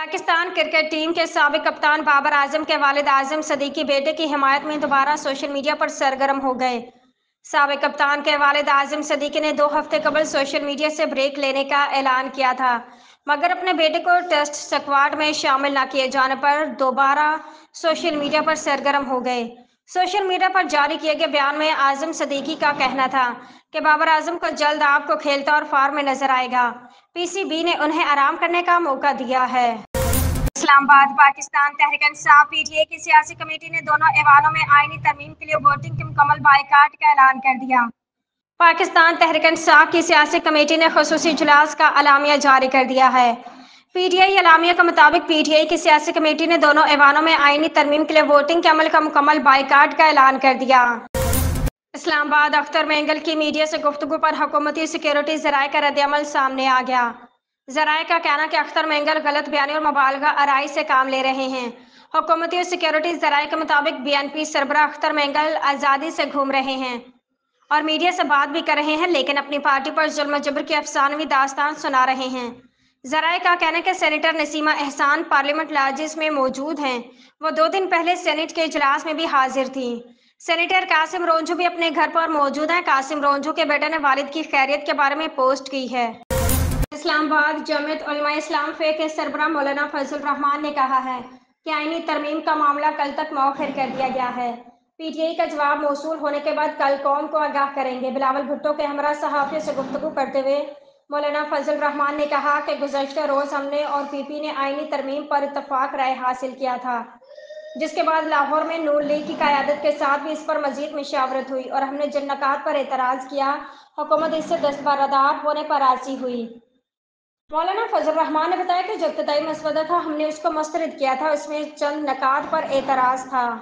Pakistan cricket team के साबिक कप्तान बाबर आजम के वालिद आजम सदीकी बेटे की हिमायत में दोबारा सोशल मीडिया पर सरगर्म हो गए। साबिक कप्तान के वालिद आजम सदीकी ने 2 हफ्ते कबल सोशल मीडिया से ब्रेक लेने का ऐलान किया था, मगर अपने बेटे को टेस्ट स्क्वाड में शामिल न किए जाने पर दोबारा सोशल मीडिया पर सरगर्म हो गए। सोशल मीडिया पर जारी किए गए बयान में आजम सदीकी का कहना था कि बाबर आजम को जल्द आपको खेलता और फॉर्म में नजर आएगा। पीसीबी ने उन्हें आराम करने का मौका दिया है। इस्लामाबाद पाकिस्तान तहरीक-ए-इंसाफ पीटीआई की सियासी कमेटी ने दोनों ऐवानों में आईनी तरमीम के लिए वोटिंग के मुकम्मल बाइकाट का ऐलान कर दिया। पाकिस्तान तहरीक-ए-इंसाफ की सियासी कमेटी ने खुसूसी इजलास का अलामिया जारी कर दिया है। पीटीआई अलामिया के मुताबिक पीटीआई की सियासी कमेटी ने दोनों ऐवानों में आईनी तरमीम के लिए वोटिंग के अमल का मुकम्मल बाइकाट का ऐलान कर दिया। इस्लामाबाद अख्तर मेंगल की मीडिया से गुफ्तगू पर हुकूमती सिक्योरिटी ज़राए का रद्द-ए-अमल सामने आ गया। ज़राए का कहना कि अख्तर मेंगल गलत बयानी और मुबालगा आराई से काम ले रहे हैं। हुकूमती और सिक्योरिटी ज़राए के मुताबिक बीएनपी सरबराह अख्तर मेंगल आज़ादी से घूम रहे हैं और मीडिया से बात भी कर रहे हैं, लेकिन अपनी पार्टी पर जुल्म जबर की अफसानवी दास्तान सुना रहे हैं। ज़राए का कहना है कि सेनेटर नसीमा एहसान पार्लियामेंट लाजिस में मौजूद हैं। वो 2 दिन पहले सेनेट के इजलास में भी हाजिर थी। सेनेटर कासिम रोंझू भी अपने घर पर मौजूद हैं। कासिम रोंझू के बेटे ने वालिद की खैरियत के बारे में पोस्ट की है। इस्लामाबाद जमीयत उलमा इस्लाम फे के सरबराह मौलाना फजल रहमान ने कहा है कि आईनी तरमीम का मामला कल तक मौखर कर दिया गया है। पीटीआई का जवाब मौसूल होने के बाद कल कौम को आगाह करेंगे। बिलावल भुट्टो के हमरा सहाफ़ियों से गुफ्तगू करते हुए मौलाना फजल रहमान ने कहा कि गुज़श्ता रोज़ हमने और पीपी ने आईनी तरमीम पर इत्तफाक राय हासिल किया था, जिसके बाद लाहौर में नून लीग की क़यादत के साथ भी इस पर मजीद मशावरत हुई और हमने जिन नकात पर एतराज़ किया, हुकूमत इससे दस्तबरदार होने पर राज़ी हुई। मौलाना फजल रहमान ने बताया कि जो इब्तदाई मसवदा था हमने उसको मुस्तरद किया था, उसमें चंद नकात पर एतराज़ था।